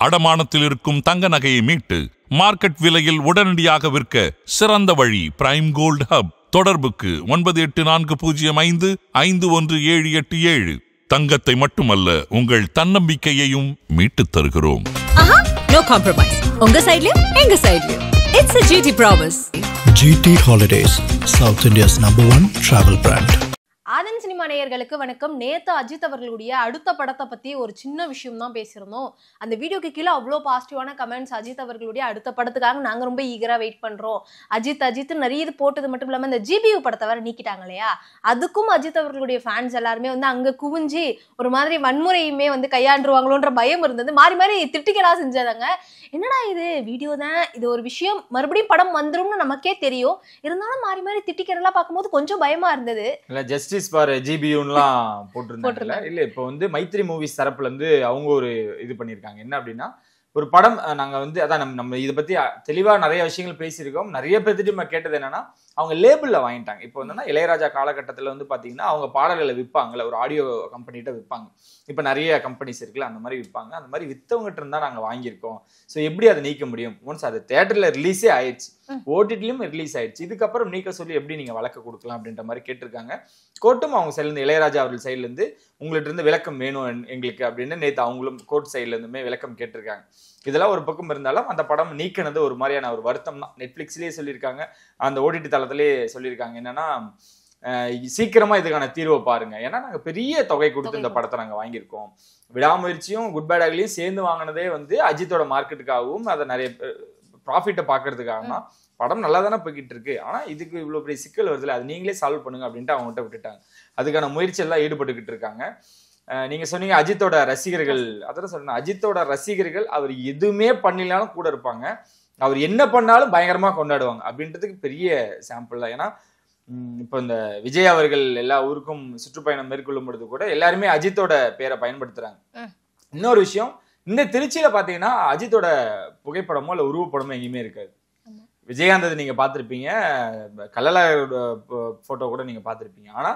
அடமானத்தில் இருக்கும் தங்க நகையை மீட்டு மார்க்கெட் விலையில் உடனடியாக விற்க சிறந்த வழி பிரைம் கோல்ட் ஹப். தொடர்புக்கு 9840551787. தங்கத்தை மட்டுமல்ல, உங்கள் தன்னம்பிக்கையையும் மீட்டுத் தருகிறோம். No compromise. உங்க சைடுலயும் எங்க சைடுலயும். It's a GT promise. GT Holidays, South India's #1 travel brand. Aadhan cinema நேயர்களுக்கு வணக்கம். நேத்து அஜித் அவர்களுடைய அடுத்த படத்தை பத்தி ஒரு சின்ன விஷயம் தான் பேசியிருந்தோம். அந்த வீடியோக்கு கீழே அவ்வளோ பாசிட்டிவான கமெண்ட்ஸ். அஜித் அவர்களுடைய அடுத்த படத்துக்காக நாங்க ரொம்ப ஈகரா வெயிட் பண்றோம். அஜித் நிறைய இது போட்டது மட்டும் இல்லாம இந்த GBU படத்தை வேற நீக்கிட்டாங்க இல்லையா, அதுக்கும் அஜித் அவர்களுடைய ஃபேன்ஸ் எல்லாருமே வந்து அங்க குவிஞ்சி ஒரு மாதிரி வன்முறையுமே வந்து கையாண்டுருவாங்களோன்ற பயம் இருந்தது. மாறி மாறி திட்டிக்கலா செஞ்சாங்க. என்னடா இது வீடியோ தான், இது ஒரு விஷயம், மறுபடியும் படம் வந்துரும்னு நமக்கே தெரியும், இருந்தாலும் மாறி மாறி திட்டிக்கிறதெல்லாம் பார்க்கும்போது கொஞ்சம் பயமா இருந்தது. இல்ல ஜஸ்டிஸ் ஃபார் GBUலாம் போட்டிருந்தாங்க. இல்ல இப்போ வந்து மைத்ரி மூவிஸ் தரப்புல இருந்து அவங்க ஒரு இது பண்ணிருக்காங்க. என்ன அப்படின்னா, ஒரு படம் நாங்க வந்து அதான் நம்ம இதை பத்தி தெளிவா நிறைய விஷயங்கள் பேசியிருக்கோம். நிறைய பேர்த்திட்டு நம்ம கேட்டது என்னன்னா, அவங்க லேபிள்ல வாங்கிட்டாங்க. இப்போ என்னன்னா, இளையராஜா காலகட்டத்தில் வந்து பாத்தீங்கன்னா அவங்க பாடல்களை விற்பாங்கல்ல, ஒரு ஆடியோ கம்பெனிகிட்ட விற்பாங்க. இப்போ நிறைய கம்பெனிஸ் இருக்குல்ல, அந்த மாதிரி விற்பாங்க. அந்த மாதிரி வித்தவங்ககிட்ட இருந்தா நாங்க வாங்கியிருக்கோம். ஸோ எப்படி அதை நீக்க முடியும்? ஒன்ஸ் அது தியேட்டர்ல ரிலீஸே ஆயிடுச்சு, ஓடிடிலையும் ரிலீஸ் ஆயிடுச்சு, இதுக்கப்புறம் நீக்க சொல்லி எப்படி நீங்க வழக்கு கொடுக்கலாம் அப்படின்ற மாதிரி கேட்டிருக்காங்க. கோர்ட்டும் அவங்க சைட்ல இருந்து, இளையராஜா அவர்கள் சைட்ல இருந்து உங்கள்கிட்ட இருந்து விளக்கம் வேணும் எங்களுக்கு அப்படின்னு நேற்று அவங்களும் கோர்ட் சைட்ல இருந்துமே விளக்கம் கேட்டிருக்காங்க. இதெல்லாம் ஒரு பக்கம் இருந்தாலும் அந்த படம் நீக்கினது ஒரு மாதிரியான ஒரு வருத்தம் தான். நெட்ஃபிளிக்ஸ்லேயே சொல்லியிருக்காங்க, அந்த ஓடிடி தளத்திலே சொல்லியிருக்காங்க. என்னன்னா, சீக்கிரமா இதுக்கான தீர்வை பாருங்க, ஏன்னா நாங்க பெரிய தொகை கொடுத்து இந்த படத்தை நாங்க வாங்கியிருக்கோம். விடாமுயற்சியும் குட் பேட் அக்லியும் சேர்ந்து வாங்கினதே வந்து அஜித்தோட மார்க்கெட்டுக்காகவும் அதை நிறைய ப்ராஃபிட்டை பாக்குறதுக்காக. படம் நல்லா தானே போய்கிட்டு இருக்கு, ஆனா இதுக்கு இவ்வளவு பெரிய சிக்கல் வருதுல, அது நீங்களே சால்வ் பண்ணுங்க அப்படின்ட்டு அவங்ககிட்ட விட்டுட்டாங்க. அதுக்கான முயற்சி எல்லாம் ஈடுபட்டுக்கிட்டு இருக்காங்க. நீங்க சொன்னீங்க அஜித்தோட ரசிகர்கள், அதான் சொன்ன அஜித்தோட ரசிகர்கள் அவர் எதுவுமே பண்ணினாலும் கூட இருப்பாங்க, அவர் என்ன பண்ணாலும் பயங்கரமா கொண்டாடுவாங்க அப்படின்றதுக்கு பெரிய சாம்பிள் தான். ஏன்னா இப்போ இந்த விஜய் அவர்கள் எல்லா ஊருக்கும் சுற்றுப்பயணம் மேற்கொள்ளும் பொழுது கூட எல்லாருமே அஜித்தோட பேரை பயன்படுத்துறாங்க. இன்னொரு விஷயம், இந்த திருச்சியில பாத்தீங்கன்னா அஜித்தோட புகைப்படமோ இல்ல உருவப்படமோ எங்கேயுமே இருக்காது. விஜயகாந்த் நீங்க பாத்திருப்பீங்க, கல்லலாயோட போட்டோ கூட நீங்க பாத்திருப்பீங்க, ஆனா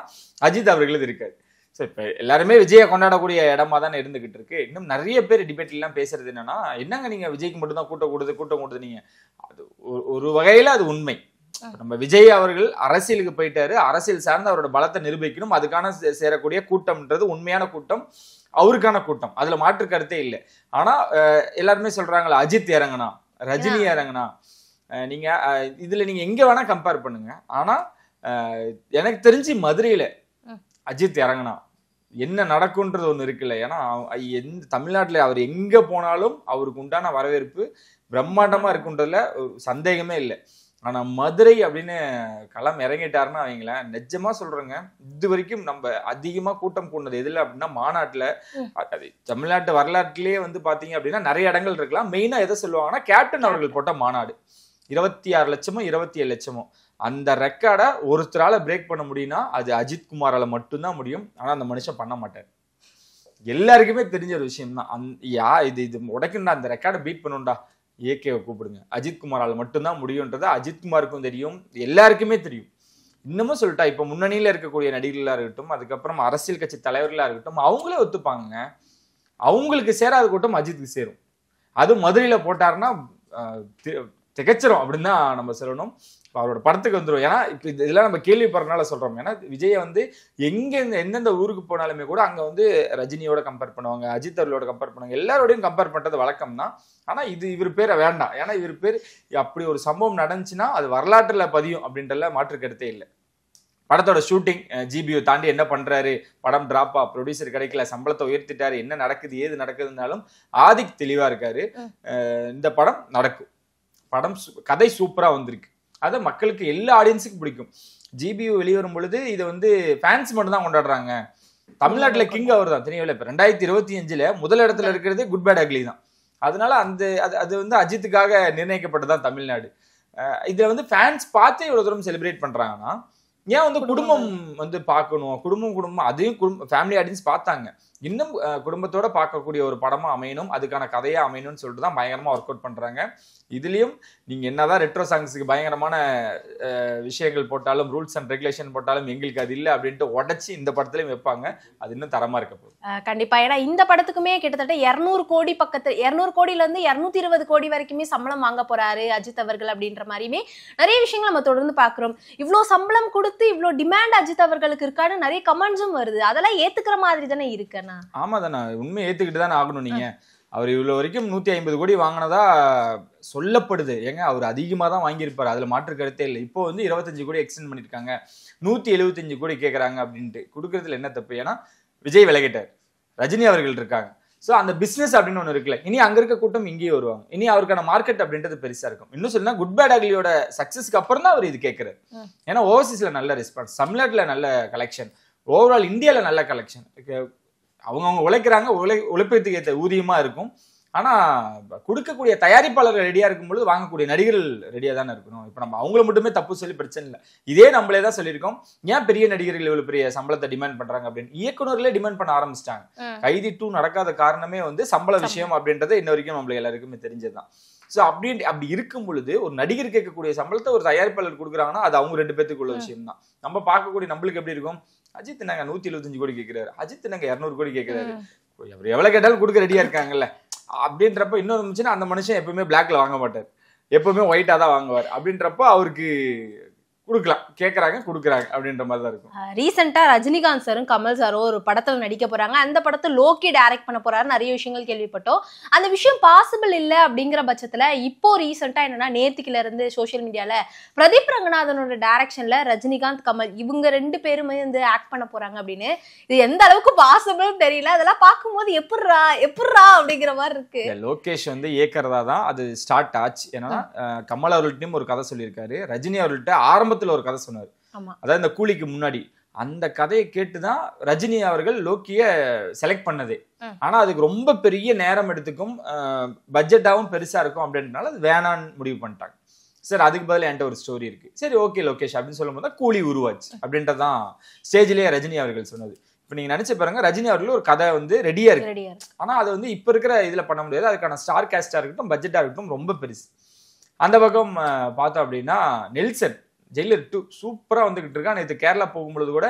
அஜித் அவர்களது இருக்காது. ஸோ இப்போ எல்லாருமே விஜயை கொண்டாடக்கூடிய இடமா தானே இருந்துகிட்டு இருக்கு. இன்னும் நிறைய பேர் டிபேட் எல்லாம் பேசுறது என்னன்னா, என்னங்க நீங்க விஜய்க்கு மட்டும்தான் கூட்டம் கூடுது நீங்க, அது ஒரு வகையில அது உண்மை. நம்ம விஜய் அவர்கள் அரசியலுக்கு போயிட்டாரு, அரசியல் சார்ந்து அவரோட பலத்தை நிரூபிக்கணும், அதுக்கான சேரக்கூடிய கூட்டம்ன்றது உண்மையான கூட்டம், அவருக்கான கூட்டம், அதுல மாற்று கருத்தே இல்லை. ஆனா எல்லாருமே சொல்றாங்களா அஜித் இறங்கினா ரஜினி இறங்கினா, நீங்க இதுல நீங்க எங்க வேணா கம்பேர் பண்ணுங்க, ஆனா எனக்கு தெரிஞ்சு மதுரையில அஜித் இறங்கினா என்ன நடக்கும்ன்றது ஒண்ணு இருக்குல்ல. ஏன்னா தமிழ்நாட்டுல அவர் எங்க போனாலும் அவருக்கு உண்டான வரவேற்பு பிரம்மாண்டமா இருக்குன்றதுல சந்தேகமே இல்லை. ஆனா மதுரை அப்படின்னு களம் இறங்கிட்டாருன்னா அவங்களேன், நிஜமா சொல்றேங்க, இது வரைக்கும் நம்ம அதிகமா கூட்டம் கூண்டது எதுல அப்படின்னா மாநாட்டுல. தமிழ்நாட்டு வரலாற்றிலேயே வந்து பாத்தீங்க அப்படின்னா நிறைய இடங்கள் இருக்கலாம். மெயினா எதை சொல்லுவாங்கன்னா, கேப்டன் அவர்கள் போட்ட மாநாடு 26 லட்சமோ 27 லட்சமோ, அந்த ரெக்கார்டை ஒருத்தரால பிரேக் பண்ண முடியும்னா அது அஜித் குமாரால மட்டும்தான் முடியும். ஆனா அந்த மனுஷன் பண்ண மாட்டார். எல்லாருக்குமே தெரிஞ்ச ஒரு விஷயம் தான். இது உடைக்குண்டா, அந்த ரெக்கார்டை பீட் பண்ணுண்டா, ஏகேவை கூப்பிடுங்க, அஜித் குமாரால மட்டும்தான் முடியும்ன்றது அஜித்குமாருக்கும் தெரியும், எல்லாருக்குமே தெரியும். இன்னமும் சொல்லிட்டா, இப்ப முன்னணியில இருக்கக்கூடிய நடிகர்களா இருக்கட்டும், அதுக்கப்புறம் அரசியல் கட்சி தலைவர்களா இருக்கட்டும், அவங்களே ஒத்துப்பாங்க, அவங்களுக்கு சேராத கூட்டம் அஜித்துக்கு சேரும். அது மதுரையில போட்டாருன்னா திகச்சிரும் அப்படின்னு தான் நம்ம சொல்லணும். அவரோட படத்துக்கு வந்துடும். ஏன்னா இப்ப இதெல்லாம் நம்ம கேள்விப்படுறதுனால சொல்றோம். ஏன்னா விஜயை வந்து எந்தெந்த ஊருக்கு போனாலுமே கூட அங்க வந்து ரஜினியோட கம்பேர் பண்ணுவாங்க, அஜித் அவர்களோட கம்பேர் பண்ணுவாங்க, எல்லாரோடையும் கம்பேர் பண்றது வழக்கம் தான். ஆனா இவர் பேரை வேண்டாம், ஏன்னா இவர் பேர் அப்படி ஒரு சம்பவம் நடந்துச்சுன்னா அது வரலாற்றுல பதியும் அப்படின்றல மாற்று கருத்தே இல்லை. படத்தோட ஷூட்டிங் GBU தாண்டி என்ன பண்றாரு, படம் டிராப்பா, ப்ரொடியூசர் கிடைக்கல, சம்பளத்தை உயர்த்திட்டாரு, என்ன நடக்குது ஏது நடக்குதுன்னாலும் ஆதிக் தெளிவா இருக்காரு. இந்த படம் நடக்கும், படம் கதை சூப்பரா வந்திருக்கு, அதை மக்களுக்கு எல்லா ஆடியன்ஸுக்கும் பிடிக்கும். GBU வெளிவரும் பொழுது இதை வந்து ஃபேன்ஸ் மட்டும் தான் கொண்டாடுறாங்க. தமிழ்நாட்டுல கிங் அவர் தான் தெரியல. இப்ப 2025 முதல் இடத்துல இருக்கிறது குட் பேட் அக்லி தான். அதனால அது வந்து அஜித்துக்காக நிர்ணயிக்கப்பட்டதான் தமிழ்நாடு. இதுல வந்து ஃபேன்ஸ் பார்த்து இவ்வளவு தூரம் செலிப்ரேட் பண்றாங்கன்னா, ஏன் வந்து குடும்பம் வந்து பார்க்கணும், குடும்பம் அதையும் ஃபேமிலி ஆடியன்ஸ் பார்த்தாங்க. இன்னும் குடும்பத்தோட பார்க்கக்கூடிய ஒரு படமா அமையணும், அதுக்கான கதையா அமையணும்னு சொல்லிட்டு தான் பயங்கரமா ஒர்க் அவுட் பண்றாங்க. இதுலயும் நீங்க என்னதான் ரெட்ரோ சாங்ஸுக்கு பயங்கரமான விஷயங்கள் போட்டாலும், ரூல்ஸ் அண்ட் ரெகுலேஷன் போட்டாலும் எங்களுக்கு அது இல்லை அப்படின்ட்டு உடச்சி இந்த படத்துலயும் வைப்பாங்க. அது இன்னும் தரமா இருக்க போகுது. கண்டிப்பா. ஏன்னா இந்த படத்துக்குமே கிட்டத்தட்ட 200 கோடி பக்கத்துல 200 கோடியில இருந்து 220 கோடி வரைக்குமே சம்பளம் வாங்க போறாரு அஜித் அவர்கள் அப்படின்ற மாதிரியுமே நிறைய விஷயங்கள் நம்ம தொடர்ந்து பாக்குறோம். இவ்வளவு சம்பளம் கொடுத்து இவ்வளவு டிமாண்ட் அஜித் அவர்களுக்கு இருக்கான்னு நிறைய கமெண்ட்ஸும் வருது. அதெல்லாம் ஏத்துக்கிற மாதிரி தானே இருக்குண்ணா? ஆமா தானே, உண்மையை ஏத்துக்கிட்டு தானே ஆகணும். நீங்க அவர் இவ்வளவு வரைக்கும் 150 கோடி வாங்கினதா சொல்லப்படுது. ஏங்க அவர் அதிகமா தான் வாங்கியிருப்பாரு, அதுல மாற்று கருத்தே இல்லை. இப்போ வந்து 25 கோடி எக்ஸ்டெண்ட் பண்ணிருக்காங்க, 175 கோடி கேட்கறாங்க அப்படின்ட்டு. கொடுக்கறதுல என்ன தப்பு? ஏன்னா விஜய் விலகிட்டார், ரஜினி அவர்கள் இருக்காங்க. ஸோ அந்த பிசினஸ் அப்படின்னு ஒன்று இருக்குல்ல, இனி அங்க இருக்க கூட்டம் இங்கேயே வருவாங்க. இனி அவருக்கான மார்க்கெட் அப்படின்றது பெருசா இருக்கும். இன்னும் சொன்னா குட் பேட் அக்லியோட சக்சஸ்க்கு அப்புறம் தான் அவர் இது கேட்கிறாரு. ஏன்னா ஓவர்சீஸ்ல நல்ல ரெஸ்பான்ஸ், தமிழ்நாட்டுல நல்ல கலெக்ஷன், ஓவரால் இந்தியால நல்ல கலெக்ஷன். அவங்கவுங்க உழைக்கிறாங்க, உழைப்பதுக்கு ஏற்ற ஊதியமா இருக்கும். ஆனா கொடுக்கக்கூடிய தயாரிப்பாளர்கள் ரெடியா இருக்கும்பொழுது வாங்கக்கூடிய நடிகர்கள் ரெடியா தானே இருக்கணும். இப்ப நம்ம அவங்கள மட்டுமே தப்பு சொல்லி பிரச்சனை இல்லை. இதே நம்மளே தான் சொல்லியிருக்கோம், ஏன் பெரிய நடிகர்கள் இவ்வளவு பெரிய சம்பளத்தை டிமாண்ட் பண்றாங்க அப்படின்னு. இயக்குநர்களே டிமாண்ட் பண்ண ஆரம்பிச்சிட்டாங்க. கைதி 2 நடக்காத காரணமே வந்து சம்பள விஷயம் அப்படின்றது இன்ன வரைக்கும் நம்மளுக்கு எல்லாருக்குமே தெரிஞ்சதுதான். ஸோ அப்படி இருக்கும் பொழுது ஒரு நடிகர் கேட்கக்கூடிய சம்பளத்தை ஒரு தயாரிப்பாளர் கொடுக்குறாங்கன்னா அது அவங்க 2 பேத்துக்குள்ள விஷயம் தான். நம்ம பார்க்கக்கூடிய நம்மளுக்கு எப்படி இருக்கும், அஜித் நாங்க 175 கோடி கேட்கிறாரு, அஜித் நாங்க 200 கோடி கேட்கிறாரு, அவர் எவ்வளவு கேட்டாலும் கொடுக்க ரெடியா இருக்காங்கல்ல அப்படின்றப்ப இன்னொரு இருந்துச்சுன்னா அந்த மனுஷன் எப்பவுமே பிளாக்ல வாங்க மாட்டார், எப்பவுமே ஒயிட்டா தான் வாங்குவார். அப்படின்றப்ப அவருக்கு கொடுக்கலாம், கேட்கறாங்க கொடுக்குறாங்க அப்படின்ற மாதிரி தான் இருக்கும். ரீசெண்டா ரஜினிகாந்த் சாரும் கமல் சாரும் ஒரு படத்துல நடிக்க போறாங்க. அந்த படத்தை லோக்கி டைரக்ட் பண்ண போறாரு, நிறைய விஷயங்கள் கேள்விப்பட்டோம். அந்த விஷயம் பாசிபிள் இல்லை அப்படிங்கிற பட்சத்துல இப்போ ரீசெண்டா என்னன்னா நேத்துக்குல இருந்து சோசியல் மீடியால பிரதீப் ரங்கநாதனோட டைரக்ஷன்ல ரஜினிகாந்த் கமல் இவங்க 2 பேருமே வந்து ஆக்ட் பண்ண போறாங்க அப்படின்னு. இது எந்த அளவுக்கு பாசிபிள் தெரியல. அதெல்லாம் பார்க்கும்போது எப்படிரா அப்படிங்கிற மாதிரி இருக்கு. லோகேஷ் வந்து ஏக்கறதா தான் அது ஸ்டார்ட் ஆச்சு. ஏன்னா கமல் அவர்கள்ட்டையும் ஒரு கதை சொல்லியிருக்காரு, ரஜினி அவர்கள்ட்ட ஆரம்பத்துல ஒரு கதை சொன்னாரு. அதாவது இந்த கூலிக்கு முன்னாடி அந்த கதையை கேட்டுதான் ரஜினி அவர்கள் லோக்கிய செலக்ட் பண்ணதே. ஆனா அதுக்கு ரொம்ப பெரிய நேரம் எடுத்துக்கும், பட்ஜெட்டாவும் பெருசா இருக்கும் அப்படின்றனால அது வேணான்னு முடிவு பண்ணிட்டாங்க. சார் அதுக்கு பதில் என்கிட்ட ஒரு ஸ்டோரி இருக்கு, சரி ஓகே லோகேஷ் அப்படின்னு சொல்லும் போது கூலி உருவாச்சு அப்படின்றதான் ஸ்டேஜ்லயே ரஜினி அவர்கள் சொன்னது. இப்ப நீங்க நினைச்சு பாருங்க, ரஜினி அவர்கள் ஒரு கதை வந்து ரெடியா இருக்கு, ஆனா அது வந்து இப்ப இருக்கிற இதுல பண்ண முடியாது. அதுக்கான ஸ்டார் காஸ்டா இருக்கட்டும், பட்ஜெட்டா இருக்கட்டும் ரொம்ப பெருசு. அந்த பக்கம் பார்த்தோம் அப்படின்னா நெல்சன் ஜெயிலர் 2 சூப்பரா வந்துகிட்டு இருக்கா. நேற்று கேரளா போகும்பொழுது கூட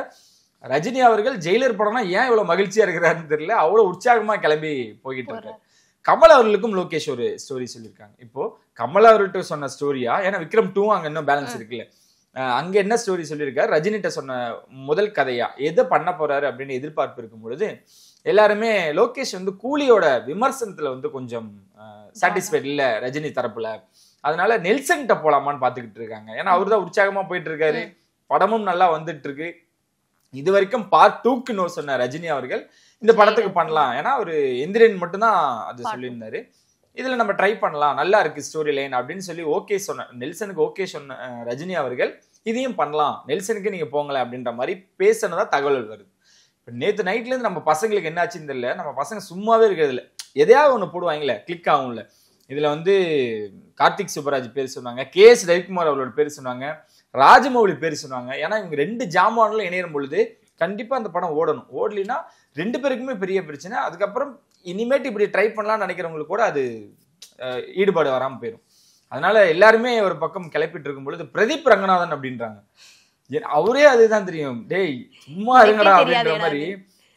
ரஜினி அவர்கள் ஜெயிலர் படம்னா ஏன் இவ்வளவு மகிழ்ச்சியா இருக்கிறாருன்னு தெரியல, அவ்வளவு உற்சாகமா கிளம்பி போய்கிட்டு இருக்காரு. கமல் அவர்களுக்கும் லோகேஷ் ஒரு ஸ்டோரி சொல்லியிருக்காங்க. இப்போ கமல் அவர்கள்ட்ட சொன்ன ஸ்டோரியா, ஏன்னா விக்ரம் 2 அங்க இன்னும் பேலன்ஸ் இருக்குல்ல, அங்க என்ன ஸ்டோரி சொல்லியிருக்காரு, ரஜினிட்ட சொன்ன முதல் கதையா எதை பண்ண போறாரு அப்படின்னு எதிர்பார்ப்பு இருக்கும் பொழுது எல்லாருமே லோகேஷ் வந்து கூலியோட விமர்சனத்துல வந்து கொஞ்சம் சாட்டிஸ்ஃபைட் இல்ல ரஜினி தரப்புல, அதனால நெல்சன்கிட்ட போலாமான்னு பாத்துக்கிட்டு இருக்காங்க. ஏன்னா அவரு தான் உற்சாகமா போயிட்டு இருக்காரு, படமும் நல்லா வந்துட்டு இருக்கு. இது வரைக்கும் பார்ட் 2க்கு நோ சொன்ன ரஜினி அவர்கள் இந்த படத்துக்கு பண்ணலாம், ஏன்னா ஒரு எந்திரன் மட்டும்தான் அது சொல்லியிருந்தாரு, இதுல நம்ம ட்ரை பண்ணலாம், நல்லா இருக்கு ஸ்டோரி லைன் அப்படின்னு சொல்லி ஓகே சொன்ன நெல்சனுக்கு ஓகே சொன்ன ரஜினி அவர்கள் இதையும் பண்ணலாம், நெல்சனுக்கு நீங்க போங்களேன் அப்படின்ற மாதிரி பேசினதா தகவல் வருது. நேற்று நைட்ல இருந்து நம்ம பசங்களுக்கு என்ன ஆச்சுன்னு தெரியல, நம்ம பசங்க சும்மாவே இருக்கிறது இல்லை, எதையாவது ஒண்ணு போடுவாங்கல்ல கிளிக் ஆகும்ல. இதுல வந்து கார்த்திக் சுப்பராஜ் பேர் சொன்னாங்க, KS ரவிக்குமார் அவரோட பேர் சொன்னாங்க, ராஜமௌலி பேர் சொன்னாங்க. ஏன்னா இவங்க 2 ஜாமான்ல இணையும் பொழுது கண்டிப்பா அந்த படம் ஓடணும், ஓடலினா 2 பேருக்குமே பெரிய பிரச்சனை. அதுக்கப்புறம் இனிமேட்டு இப்படி ட்ரை பண்ணலாம்னு நினைக்கிறவங்களுக்கு கூட அது ஈடுபாடு வராம போயிடும். அதனால எல்லாருமே ஒரு பக்கம் கிளப்பிட்டு இருக்கும் பொழுது பிரதீப் ரங்கநாதன் அப்படின்றாங்க. அவரே அதுதான் தெரியும், டேய் சும்மா இருங்கடா அப்படின்ற மாதிரி.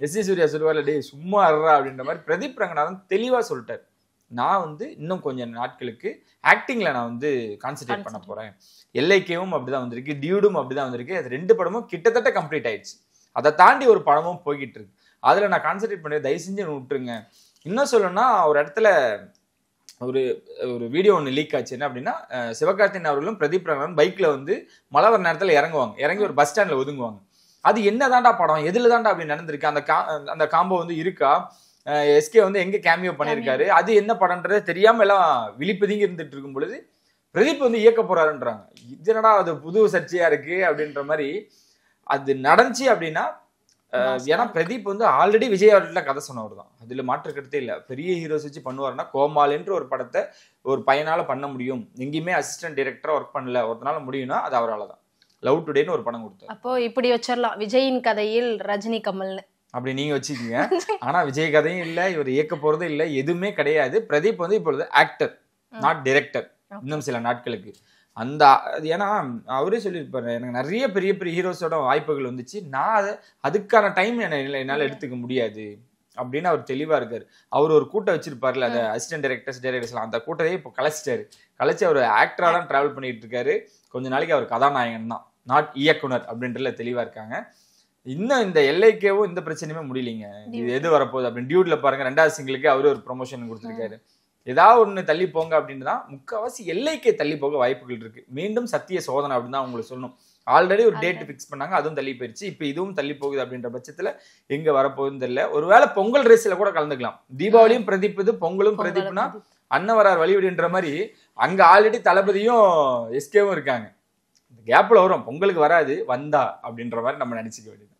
எஸ்.ஏ. சூர்யா சொல்லுவார்ல, டேய் சும்மா இருறா அப்படின்ற மாதிரி பிரதீப் ரங்கநாதன் தெளிவா சொல்லிட்டார், நான் வந்து இன்னும் கொஞ்சம் நாட்களுக்கு ஆக்டிங்ல நான் வந்து கான்சென்ட்ரேட் பண்ண போறேன். LIKவும் அப்படிதான் வந்திருக்கு, டியூடும் அப்படிதான் வந்திருக்கு. அது 2 படமும் கிட்டத்தட்ட கம்ப்ளீட் ஆயிடுச்சு, அதை தாண்டி ஒரு படமும் போய்கிட்டு இருக்கு, அதுல நான் கான்சென்ட்ரேட் பண்ணி தயவு செஞ்சு விட்டுருங்க. இன்னும் சொல்லணும்னா ஒரு இடத்துல ஒரு வீடியோ ஒன்று லீக் ஆச்சு. என்ன அப்படின்னா, சிவகார்த்திகேயன் அவர்களும் பிரதீப் ரங்கநாதன் பைக்ல வந்து மழை வர நேரத்துல இறங்கி ஒரு பஸ் ஸ்டாண்ட்ல ஒதுங்குவாங்க. அது என்னதான்டா படம், எதுல தான்டா அப்படி நடந்திருக்கு, அந்த காம்போ வந்து இருக்கா, எஸ்கே வந்து எங்க கேமியோ பண்ணியிருக்காரு, அது என்ன படம்ன்றது தெரியாம எல்லாம் விழிப்பதிங்க இருந்துட்டு இருக்கும் பொழுது பிரதீப் வந்து இயக்க போறாருன்றாங்க. இது என்னடா அது புது சர்ச்சையா இருக்கு அப்படின்ற மாதிரி. அது நடந்துச்சு அப்படின்னா, ஏன்னா பிரதீப் வந்து ஆல்ரெடி விஜய் அவர்கள்ட்ட கதை சொன்னவர் தான், அதுல மாற்று கருத்தே இல்லை. பெரிய ஹீரோஸ் வச்சு பண்ணுவாருன்னா கோமாளின்ற ஒரு படத்தை ஒரு பையனால பண்ண முடியும், எங்கேயுமே அசிஸ்டன்ட் டைரக்டரா ஒர்க் பண்ணல, ஒருத்தனால முடியும்னா அது அவரால் தான். லவ் டுடேன்னு ஒரு படம் கொடுத்தாரு. அப்போ இப்படி வச்சிடலாம், விஜயின் கதையில் ரஜினி கமல்னு. அப்படி நீங்க வச்சுக்கீங்க. ஆனா விஜய் கதையும் இல்ல, இவர் இயக்க போறதும் இல்ல, எதுவுமே கிடையாது. பிரதீப் வந்து இப்பொழுது ஆக்டர், நாட் டைரக்டர். இன்னும் சில நாட்களுக்கு அந்த ஏன்னா அவரே சொல்லியிருப்பாரு, எனக்கு நிறைய பெரிய பெரிய ஹீரோஸோட வாய்ப்புகள் வந்துச்சு, நான் அதுக்கான டைம் என்னால எடுத்துக்க முடியாது அப்படின்னு அவர் தெளிவா இருக்காரு. அவர் ஒரு கூட்டம் வச்சிருப்பாருல, அந்த அசிஸ்டன்ட் டைரக்டர்ஸ் அந்த கூட்டத்தையே இப்போ கலைச்சு அவர் ஆக்டரா தான் டிராவல் பண்ணிட்டு இருக்காரு. கொஞ்ச நாளைக்கு அவர் கதாநாயகன் தான், நாட் இயக்குனர் அப்படின்றதுல தெளிவா இருக்காங்க. இன்னும் இந்த எல்ஐகேவும் இந்த பிரச்சனையுமே முடியலைங்க. இது எது வரப்போகுது அப்படின்னு டியூட்ல பாருங்க, 2வது சிங்கிளுக்கு அவரு ஒரு ப்ரொமோஷன் கொடுத்துருக்காரு. ஏதாவது ஒண்ணு தள்ளி போங்க அப்படின்னு தான் முக்கால்வாசி எல்ஐகே தள்ளி போக வாய்ப்புகள் இருக்கு. மீண்டும் சத்திய சோதனை அப்படின்னு தான் உங்களுக்கு சொல்லணும். ஆல்ரெடி ஒரு டேட் பிக்ஸ் பண்ணாங்க, அதுவும் தள்ளி போயிடுச்சு. இப்ப இதுவும் தள்ளி போகுது அப்படின்ற பட்சத்துல எங்க வரப்போகுதுன்னு தெரியல. ஒருவேளை பொங்கல் ரேஸ்ல கூட கலந்துக்கலாம். தீபாவளியும் பிரதீப், பொங்கலும் பிரதீப்னா அண்ணன் வரார் வழிவிடுன்ற மாதிரி அங்க ஆல்ரெடி தளபதியும் எஸ்கேவும் இருக்காங்க. கேப்ல வரும், பொங்கலுக்கு வராது, வந்தா அப்படின்ற மாதிரி நம்ம நினைச்சுக்க வேண்டியது.